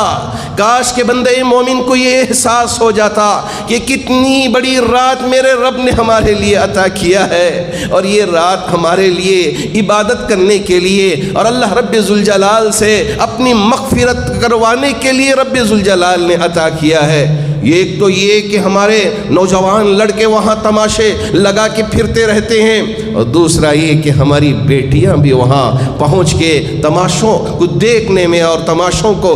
کاش کہ بندے مومن کو یہ احساس ہو جاتا کہ کتنی بڑی رات میرے رب نے ہمارے لیے عطا کیا ہے، اور یہ رات ہمارے لیے عبادت کرنے کے لیے اور اللہ رب ذوالجلال سے اپنی مغفرت کروانے کے لیے رب ذوالجلال نے عطا کیا ہے۔ ایک تو یہ کہ ہمارے نوجوان لڑکے وہاں تماشے لگا کے پھرتے رہتے ہیں، اور دوسرا یہ کہ ہماری بیٹیاں بھی وہاں پہنچ کے تماشوں کو دیکھنے میں اور تماشوں کو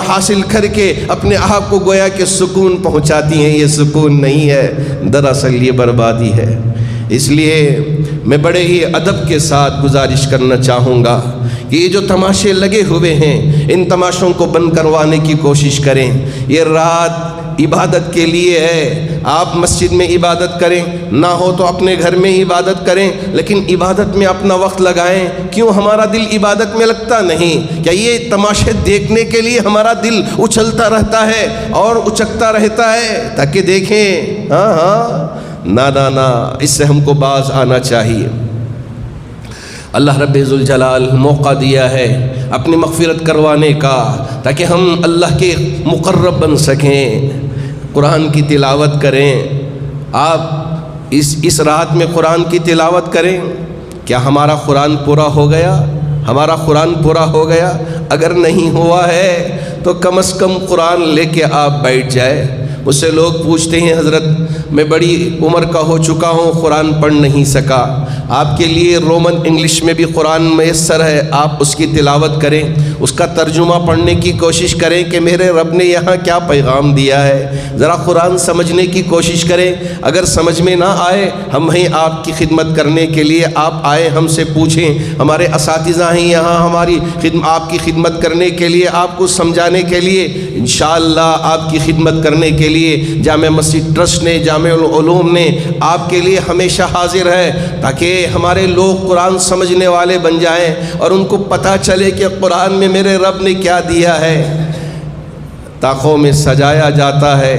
حاصل کر کے اپنے آپ کو گویا کہ سکون پہنچاتی ہیں۔ یہ سکون نہیں ہے، دراصل یہ بربادی ہے۔ اس لیے میں بڑے ہی ادب کے ساتھ گزارش کرنا چاہوں گا کہ یہ جو تماشے لگے ہوئے ہیں ان تماشوں کو بند کروانے کی کوشش کریں۔ یہ رات عبادت کے لیے ہے، آپ مسجد میں عبادت کریں، نہ ہو تو اپنے گھر میں عبادت کریں، لیکن عبادت میں اپنا وقت لگائیں۔ کیوں ہمارا دل عبادت میں لگتا نہیں؟ کیا یہ تماشے دیکھنے کے لیے ہمارا دل اچھلتا رہتا ہے اور اچکتا رہتا ہے تاکہ دیکھیں؟ نا اس سے ہم کو باز آنا چاہیے۔ اللہ رب ذوالجلال موقع دیا ہے اپنی مغفرت کروانے کا تاکہ ہم اللہ کے مقرب بن سکیں، قرآن کی تلاوت کریں۔ آپ اس رات میں قرآن کی تلاوت کریں۔ کیا ہمارا قرآن پورا ہو گیا؟ ہمارا قرآن پورا ہو گیا؟ اگر نہیں ہوا ہے تو کم از کم قرآن لے کے آپ بیٹھ جائے۔ مجھ سے لوگ پوچھتے ہیں حضرت میں بڑی عمر کا ہو چکا ہوں، قرآن پڑھ نہیں سکا۔ آپ کے لیے رومن انگلش میں بھی قرآن میسر ہے، آپ اس کی تلاوت کریں، اس کا ترجمہ پڑھنے کی کوشش کریں کہ میرے رب نے یہاں کیا پیغام دیا ہے۔ ذرا قرآن سمجھنے کی کوشش کریں۔ اگر سمجھ میں نہ آئے ہم ہیں آپ کی خدمت کرنے کے لیے، آپ آئے ہم سے پوچھیں، ہمارے اساتذہ ہیں یہاں ہماری آپ کی خدمت کرنے کے لیے، آپ کو سمجھانے کے لیے، انشاءاللہ آپ کی خدمت کرنے کے لیے جامع مسجد ٹرسٹ نے، جامع العلوم نے آپ کے لیے ہمیشہ حاضر ہے، تاکہ ہمارے لوگ قرآن سمجھنے والے بن جائیں اور ان کو پتہ چلے کہ قرآن میں میرے رب نے کیا دیا ہے۔ طاقوں میں سجایا جاتا ہے،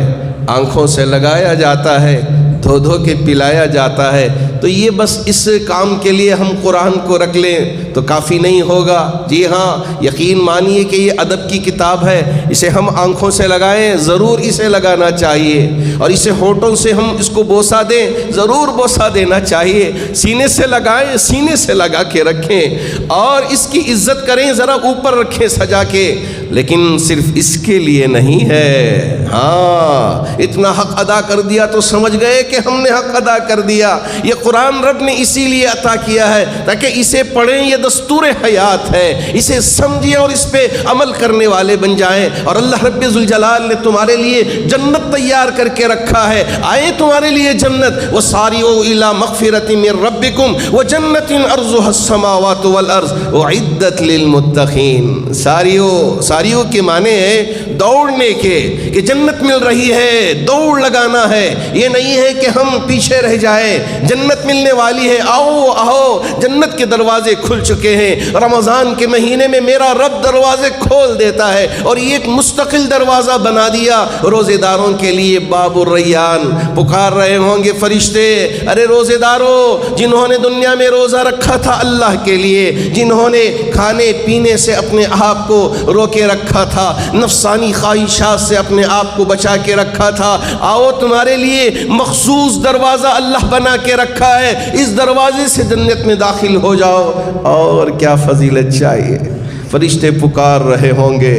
آنکھوں سے لگایا جاتا ہے، دھو دھو کے پلایا جاتا ہے، تو یہ بس اس کام کے لیے ہم قرآن کو رکھ لیں تو کافی نہیں ہوگا۔ جی ہاں، یقین مانیے کہ یہ ادب کی کتاب ہے، اسے ہم آنکھوں سے لگائیں، ضرور اسے لگانا چاہیے، اور اسے ہونٹوں سے ہم اس کو بوسہ دیں، ضرور بوسہ دینا چاہیے، سینے سے لگائیں، سینے سے لگا کے رکھیں، اور اس کی عزت کریں، ذرا اوپر رکھیں سجا کے، لیکن صرف اس کے لیے نہیں ہے۔ ہاں، اتنا حق ادا کر دیا تو سمجھ گئے کہ ہم نے حق ادا کر دیا۔ یہ قرآن رب نے اسی لیے عطا کیا ہے تاکہ اسے پڑھیں، یہ دستور حیات ہے، اسے سمجھیں اور اس پہ عمل کرنے والے بن جائیں۔ اور اللہ رب ذوالجلال نے تمہارے لیے جنت تیار کر کے رکھا ہے، آئے تمہارے لیے جنت، وَسَارِعُوا إِلَىٰ مَغْفِرَةٍ مِّن رَّبِّكُمْ وَجَنَّةٍ عَرْضُهَا السَّمَاوَاتُ وَالْأَرْضُ أُعِدَّتْ لِلْمُتَّقِينَ۔ ساریو کے معنی ہے دوڑنے کے، کہ جنت مل رہی ہے، دوڑ لگانا ہے، یہ نہیں ہے کہ ہم پیچھے رہ جائیں، جنت ملنے والی ہے، آؤ آؤ، جنت کے دروازے کھل چکے ہیں، رمضان کے مہینے میں میرا رب دروازے کھول دیتا ہے، اور یہ ایک مستقل دروازہ بنا دیا روزے داروں کے لیے، باب الریان۔ پکار رہے ہوں گے فرشتے، ارے روزے داروں، جنہوں نے دنیا میں روزہ رکھا تھا اللہ کے لیے، جنہوں نے کھانے پینے سے اپنے آپ کو روکے رکھا تھا، نفسانی حیوانی خواہشات سے اپنے آپ کو بچا کے رکھا تھا، آؤ تمہارے لیے مخصوص دروازہ اللہ بنا کے رکھا ہے، اس دروازے سے جنت میں داخل ہو جاؤ۔ اور کیا فضیلت چاہیے، فرشتے پکار رہے ہوں گے۔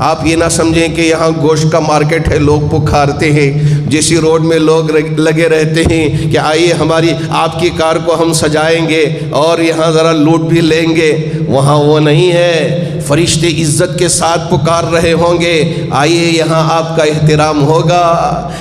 آپ یہ نہ سمجھیں کہ یہاں گوشت کا مارکیٹ ہے، لوگ پکارتے ہیں، جیسی روڈ میں لوگ لگے رہتے ہیں کہ آئیے ہماری آپ کی کار کو ہم سجائیں گے اور یہاں ذرا لوٹ بھی لیں گے، وہاں وہ نہیں ہے۔ فرشتے عزت کے ساتھ پکار رہے ہوں گے، آئیے یہاں آپ کا احترام ہوگا،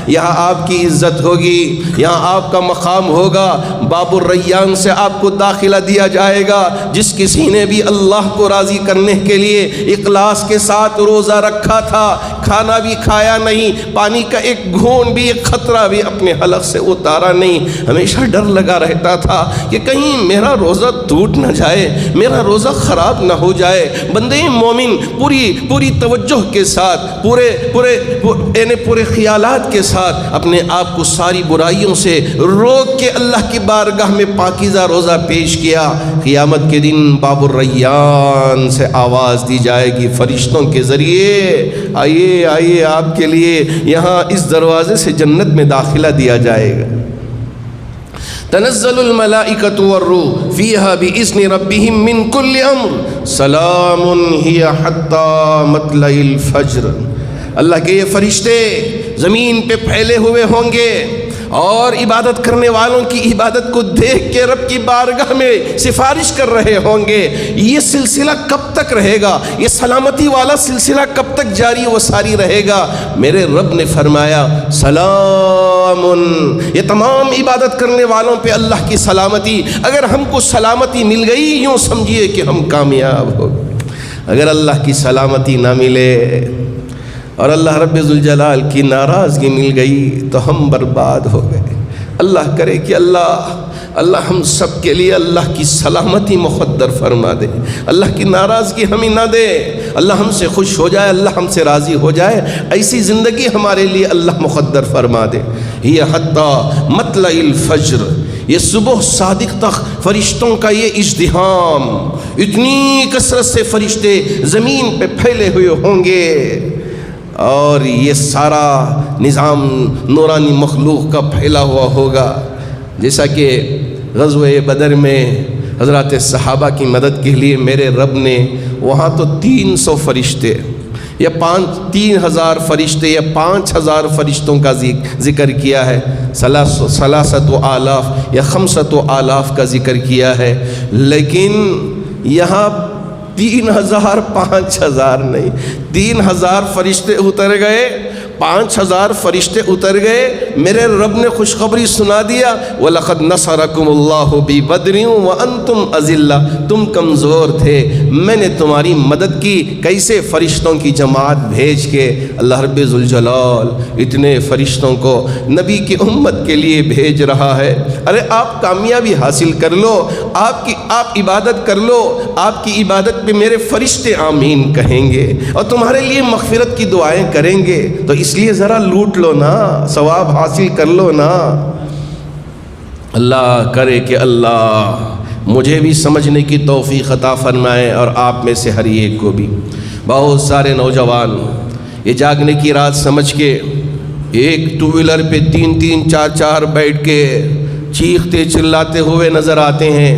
یہاں آپ کی عزت ہوگی، یہاں آپ کا مقام ہوگا۔ باب الریان سے آپ کو داخلہ دیا جائے گا۔ جس کسی نے بھی اللہ کو راضی کرنے کے لیے اخلاص کے ساتھ روزہ رکھا تھا، کھانا بھی کھایا نہیں، پانی کا ایک گھونٹ بھی، ایک قطرہ بھی اپنے حلق سے اتارا نہیں، ہمیشہ ڈر لگا رہتا تھا کہ کہیں میرا روزہ ٹوٹ نہ جائے، میرا روزہ خراب نہ ہو جائے۔ بندے مومن پوری توجہ کے ساتھ، پورے خیالات کے ساتھ اپنے آپ کو ساری برائیوں سے روک کے اللہ کی بارگاہ میں پاکیزہ روزہ پیش کیا۔ قیامت کے دن باب الریان سے آواز دی جائے گی فرشتوں کے ذریعے، آئیے آئیے آپ کے لیے یہاں اس دروازے سے جنت میں داخلہ دیا جائے گا۔ تنزل الملائکۃ والروح فیہا بإذن ربہم من کل امر سلام ہی حتی مطلع الفجر۔ اللہ کے یہ فرشتے زمین پہ پھیلے ہوئے ہوں گے اور عبادت کرنے والوں کی عبادت کو دیکھ کے رب کی بارگاہ میں سفارش کر رہے ہوں گے۔ یہ سلسلہ کب تک رہے گا؟ یہ سلامتی والا سلسلہ کب تک جاری و ساری رہے گا؟ میرے رب نے فرمایا سلام، یہ تمام عبادت کرنے والوں پہ اللہ کی سلامتی۔ اگر ہم کو سلامتی مل گئی، یوں سمجھیے کہ ہم کامیاب ہو گئے۔ اگر اللہ کی سلامتی نہ ملے اور اللہ رب ذوالجلال کی ناراضگی مل گئی تو ہم برباد ہو گئے۔ اللہ کرے کہ اللہ ہم سب کے لیے اللہ کی سلامتی مقدر فرما دے، اللہ کی ناراضگی ہمیں نہ دے، اللہ ہم سے خوش ہو جائے، اللہ ہم سے راضی ہو جائے، ایسی زندگی ہمارے لیے اللہ مقدر فرما دے۔ یہ حتی مطلع الفجر، یہ صبح صادق تک فرشتوں کا یہ ازدحام، اتنی کثرت سے فرشتے زمین پہ پھیلے ہوئے ہوں گے اور یہ سارا نظام نورانی مخلوق کا پھیلا ہوا ہوگا۔ جیسا کہ غزوہ بدر میں حضرات صحابہ کی مدد کے لیے میرے رب نے وہاں تو 300 فرشتے یا 3000 فرشتے یا 5000 فرشتوں کا ذکر کیا ہے، 3,000 یا 5,000 کا ذکر کیا ہے، لیکن یہاں 3000 5000 نہیں، 3000 فرشتے اتر گئے، 5000 فرشتے اتر گئے۔ میرے رب نے خوشخبری سنا دیا، وَلَقَدْ نَصَرَكُمُ اللَّهُ بِبَدْرٍ وَأَنْتُمْ أَذِلَّةٌ، تم کمزور تھے، میں نے تمہاری مدد کی۔ کیسے؟ فرشتوں کی جماعت بھیج کے۔ اللہ رب ذوالجلال اتنے فرشتوں کو نبی کی امت کے لیے بھیج رہا ہے۔ ارے آپ کامیابی حاصل کر لو، آپ عبادت کر لو، آپ کی عبادت پہ میرے فرشتے آمین کہیں گے اور تمہارے لیے مغفرت کی دعائیں کریں گے، تو اس لیے ذرا لوٹ لو نا، ثواب حاصل کر لو نا۔ اللہ کرے کہ اللہ مجھے بھی سمجھنے کی توفیق عطا فرمائے اور آپ میں سے ہر ایک کو بھی۔ بہت سارے نوجوان یہ جاگنے کی رات سمجھ کے ایک 2 ویلر پہ 3 4 بیٹھ کے چیختے چلاتے ہوئے نظر آتے ہیں،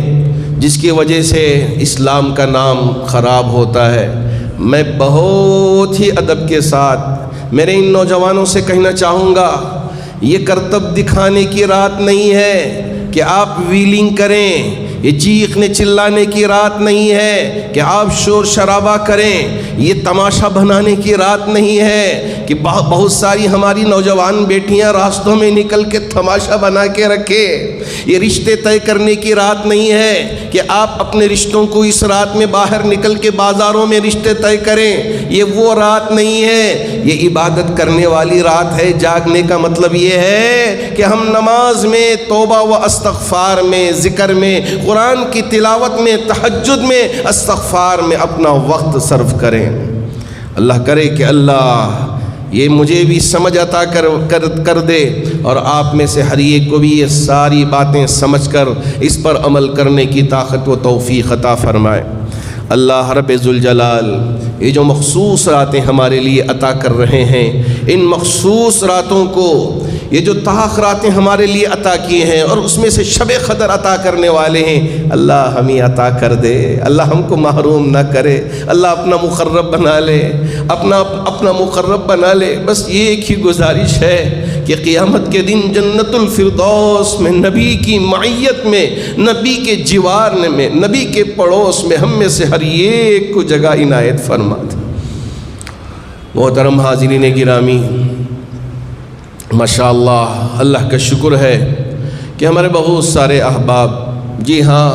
جس کی وجہ سے اسلام کا نام خراب ہوتا ہے۔ میں بہت ہی ادب کے ساتھ میرے ان نوجوانوں سے کہنا چاہوں گا، یہ کرتب دکھانے کی رات نہیں ہے کہ آپ ویلنگ کریں، یہ چیخنے چلانے کی رات نہیں ہے کہ آپ شور شرابہ کریں، یہ تماشا بنانے کی رات نہیں ہے کہ بہت ساری ہماری نوجوان بیٹیاں راستوں میں نکل کے تماشا بنا کے رکھے۔ یہ رشتے طے کرنے کی رات نہیں ہے کہ آپ اپنے رشتوں کو اس رات میں باہر نکل کے بازاروں میں رشتے طے کریں، یہ وہ رات نہیں ہے، یہ عبادت کرنے والی رات ہے۔ جاگنے کا مطلب یہ ہے کہ ہم نماز میں، توبہ و استغفار میں، ذکر میں، قرآن کی تلاوت میں، تہجد میں، استغفار میں اپنا وقت صرف کریں۔ اللہ کرے کہ اللہ یہ مجھے بھی سمجھ عطا کر دے اور آپ میں سے ہر ایک کو بھی یہ ساری باتیں سمجھ کر اس پر عمل کرنے کی طاقت و توفیق عطا فرمائے۔ اللہ رب ذوالجلال یہ جو مخصوص راتیں ہمارے لیے عطا کر رہے ہیں، ان مخصوص راتوں کو، یہ جو طاق راتیں ہمارے لیے عطا کیے ہیں اور اس میں سے شب قدر عطا کرنے والے ہیں، اللہ ہمیں عطا کر دے، اللہ ہم کو محروم نہ کرے، اللہ اپنا مقرب بنا لے، اپنا مقرب بنا لے۔ بس یہ ایک ہی گزارش ہے کہ قیامت کے دن جنت الفردوس میں نبی کی معیت میں، نبی کے جوار میں، نبی کے پڑوس میں ہم میں سے ہر ایک کو جگہ عنایت فرما دے۔ محترم حاضرین گرامی، ماشاءاللہ اللہ کا شکر ہے کہ ہمارے بہت سارے احباب، جی ہاں،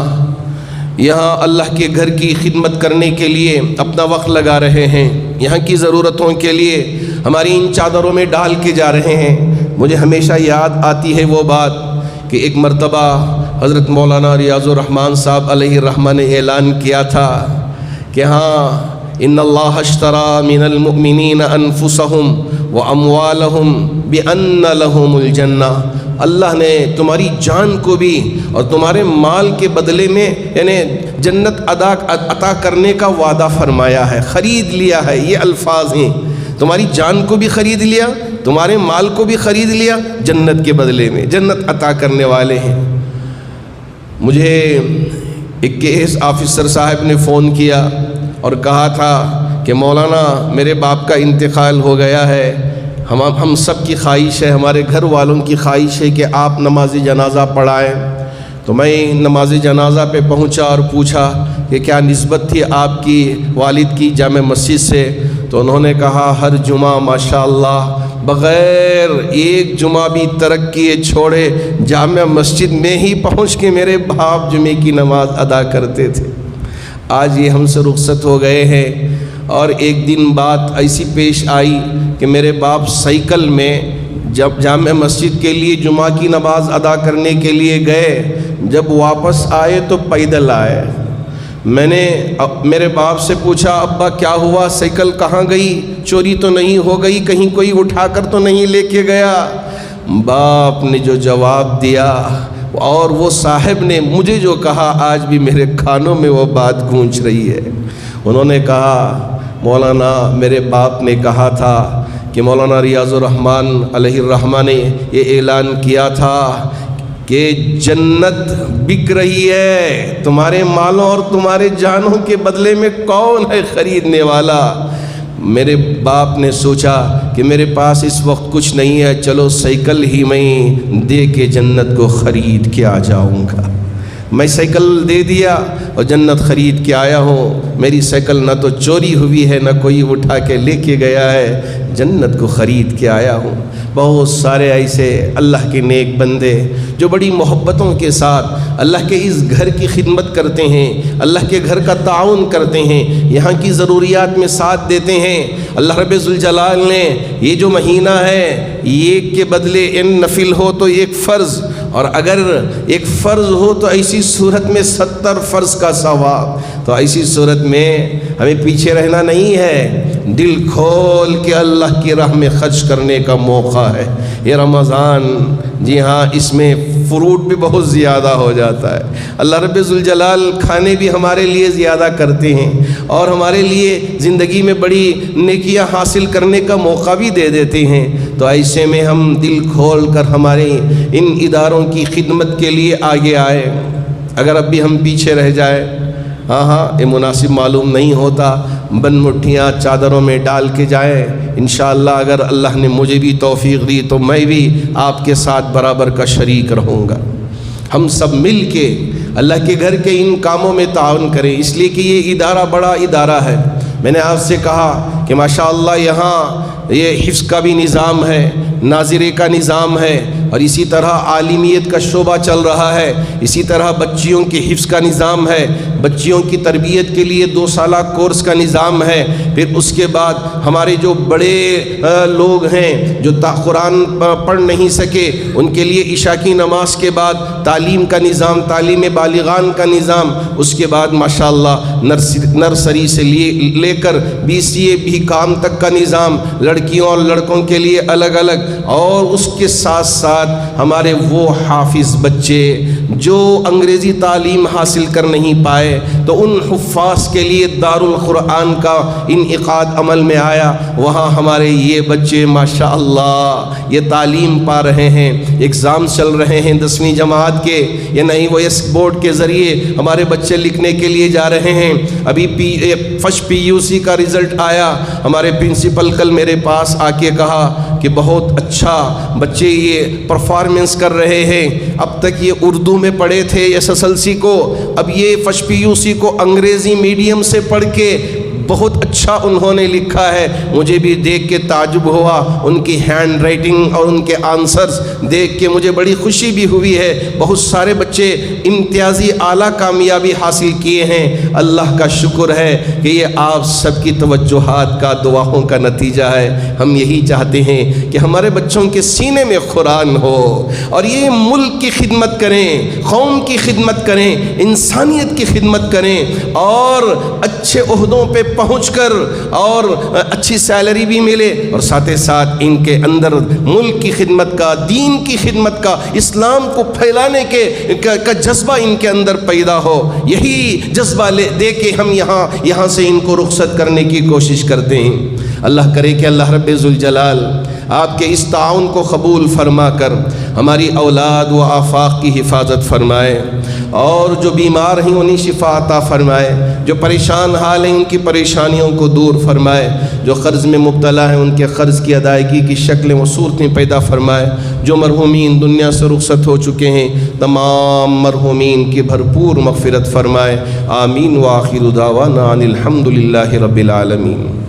یہاں اللہ کے گھر کی خدمت کرنے کے لیے اپنا وقت لگا رہے ہیں، یہاں کی ضرورتوں کے لیے ہماری ان چادروں میں ڈال کے جا رہے ہیں۔ مجھے ہمیشہ یاد آتی ہے وہ بات کہ ایک مرتبہ حضرت مولانا ریاض الرحمن صاحب علیہ الرحمہ نے اعلان کیا تھا کہ ہاں، ان اللہ اشترى من المؤمنین انفسهم واموالهم بان لهم الجنہ، اللہ نے تمہاری جان کو بھی اور تمہارے مال کے بدلے میں یعنی جنت عطا کرنے کا وعدہ فرمایا ہے، خرید لیا ہے۔ یہ الفاظ ہیں، تمہاری جان کو بھی خرید لیا، تمہارے مال کو بھی خرید لیا، جنت کے بدلے میں جنت عطا کرنے والے ہیں۔ مجھے ایک کیس آفیسر صاحب نے فون کیا اور کہا تھا کہ مولانا میرے باپ کا انتقال ہو گیا ہے، ہم سب کی خواہش ہے، ہمارے گھر والوں کی خواہش ہے کہ آپ نماز جنازہ پڑھائیں۔ تو میں نماز جنازہ پہ پہنچا اور پوچھا کہ کیا نسبت تھی آپ کی والد کی جامع مسجد سے؟ تو انہوں نے کہا ہر جمعہ ماشاءاللہ بغیر ایک جمعہ بھی ترک کیے چھوڑے جامع مسجد میں ہی پہنچ کے میرے باپ جمعے کی نماز ادا کرتے تھے۔ آج یہ ہم سے رخصت ہو گئے ہیں، اور ایک دن بات ایسی پیش آئی کہ میرے باپ سائیکل میں جب جامع مسجد کے لیے جمعہ کی نماز ادا کرنے کے لیے گئے، جب واپس آئے تو پیدل آئے۔ میں نے میرے باپ سے پوچھا ابا کیا ہوا، سائیکل کہاں گئی، چوری تو نہیں ہو گئی، کہیں کوئی اٹھا کر تو نہیں لے کے گیا؟ باپ نے جو جواب دیا اور وہ صاحب نے مجھے جو کہا، آج بھی میرے کانوں میں وہ بات گونج رہی ہے۔ انہوں نے کہا مولانا میرے باپ نے کہا تھا کہ مولانا ریاض الرحمن علیہ الرحمہ نے یہ اعلان کیا تھا کہ جنت بک رہی ہے، تمہارے مالوں اور تمہارے جانوں کے بدلے میں کون ہے خریدنے والا؟ میرے باپ نے سوچا کہ میرے پاس اس وقت کچھ نہیں ہے، چلو سائیکل ہی میں دے کے جنت کو خرید کے آ جاؤں گا۔ میں سائیکل دے دیا اور جنت خرید کے آیا ہوں۔ میری سائیکل نہ تو چوری ہوئی ہے، نہ کوئی اٹھا کے لے کے گیا ہے، جنت کو خرید کے آیا ہوں۔ بہت سارے ایسے اللہ کے نیک بندے جو بڑی محبتوں کے ساتھ اللہ کے اس گھر کی خدمت کرتے ہیں، اللہ کے گھر کا تعاون کرتے ہیں، یہاں کی ضروریات میں ساتھ دیتے ہیں۔ اللہ رب ذوالجلال نے یہ جو مہینہ ہے، ایک کے بدلے ان نفل ہو تو ایک فرض، اور اگر ایک فرض ہو تو ایسی صورت میں 70 فرض کا ثواب۔ تو ایسی صورت میں ہمیں پیچھے رہنا نہیں ہے، دل کھول کے اللہ کی راہ میں خرچ کرنے کا موقع ہے۔ یہ رمضان، جی ہاں، اس میں فروٹ بھی بہت زیادہ ہو جاتا ہے۔ اللہ رب ذوالجلال کھانے بھی ہمارے لیے زیادہ کرتے ہیں اور ہمارے لیے زندگی میں بڑی نیکیاں حاصل کرنے کا موقع بھی دے دیتے ہیں۔ تو ایسے میں ہم دل کھول کر ہمارے ان اداروں کی خدمت کے لیے آگے آئے۔ اگر اب بھی ہم پیچھے رہ جائے، یہ مناسب معلوم نہیں ہوتا، بند مٹھیاں چادروں میں ڈال کے جائیں۔ انشاءاللہ اگر اللہ نے مجھے بھی توفیق دی تو میں بھی آپ کے ساتھ برابر کا شریک رہوں گا۔ ہم سب مل کے اللہ کے گھر کے ان کاموں میں تعاون کریں، اس لیے کہ یہ ادارہ بڑا ادارہ ہے۔ میں نے آپ سے کہا کہ ماشاءاللہ یہاں یہ حفظ کا بھی نظام ہے، ناظرے کا نظام ہے، اور اسی طرح عالمیت کا شعبہ چل رہا ہے، اسی طرح بچیوں کے حفظ کا نظام ہے، بچیوں کی تربیت کے لیے 2 سالہ کورس کا نظام ہے۔ پھر اس کے بعد ہمارے جو بڑے لوگ ہیں جو قرآن پڑھ نہیں سکے، ان کے لیے عشاء کی نماز کے بعد تعلیم کا نظام، تعلیم بالغان کا نظام، اس کے بعد ماشاءاللہ نرسری سے لے کر BCA BCom تک کا نظام، لڑکیوں اور لڑکوں کے لیے الگ الگ، اور اس کے ساتھ ساتھ ہمارے وہ حافظ بچے جو انگریزی تعلیم حاصل کر نہیں پائے، تو ان حفاظ کے لیے دارالقرآن کا انعقاد عمل میں آیا. وہاں ہمارے یہ بچے ماشاءاللہ یہ تعلیم پا رہے ہیں، ایگزام چل رہے ہیں 10ویں جماعت کے، یا نہیں وہ اس بورڈ کے ذریعے ہمارے بچے لکھنے کے لیے جا رہے ہیں. ابھی فرسٹ PUC کا رزلٹ آیا. ہمارے پرنسپل کل میرے پاس آ کے کہا کہ بہت اچھا بچے یہ پرفارمنس کر رہے ہیں. اب تک یہ اردو میں پڑھے تھے SSLC کو، اب یہ فرسٹ PUC کو انگریزی میڈیم سے پڑھ کے بہت اچھا انہوں نے لکھا ہے. مجھے بھی دیکھ کے تعجب ہوا، ان کی ہینڈ رائٹنگ اور ان کے آنسرز دیکھ کے مجھے بڑی خوشی بھی ہوئی ہے. بہت سارے بچے امتیازی اعلیٰ کامیابی حاصل کیے ہیں. اللہ کا شکر ہے کہ یہ آپ سب کی توجہات کا، دعاؤں کا نتیجہ ہے. ہم یہی چاہتے ہیں کہ ہمارے بچوں کے سینے میں قرآن ہو اور یہ ملک کی خدمت کریں، قوم کی خدمت کریں، انسانیت کی خدمت کریں اور اچھے عہدوں پہ پہنچ کر اور اچھی سیلری بھی ملے، اور ساتھ ساتھ ان کے اندر ملک کی خدمت کا، دین کی خدمت کا، اسلام کو پھیلانے کا جذبہ ان کے اندر پیدا ہو. یہی جذبہ دے کے ہم یہاں سے ان کو رخصت کرنے کی کوشش کرتے ہیں. اللہ کرے کہ اللہ رب ذوالجلال آپ کے اس تعاون کو قبول فرما کر ہماری اولاد و آفاق کی حفاظت فرمائے، اور جو بیمار ہیں انہیں شفا عطا فرمائے، جو پریشان حال ہیں ان کی پریشانیوں کو دور فرمائے، جو قرض میں مبتلا ہیں ان کے قرض کی ادائیگی کی شکلیں و صورتیں پیدا فرمائے، جو مرحومین دنیا سے رخصت ہو چکے ہیں تمام مرحومین کی بھرپور مغفرت فرمائے. آمین. وآخر دعوانا ان الحمد للہ رب العالمین.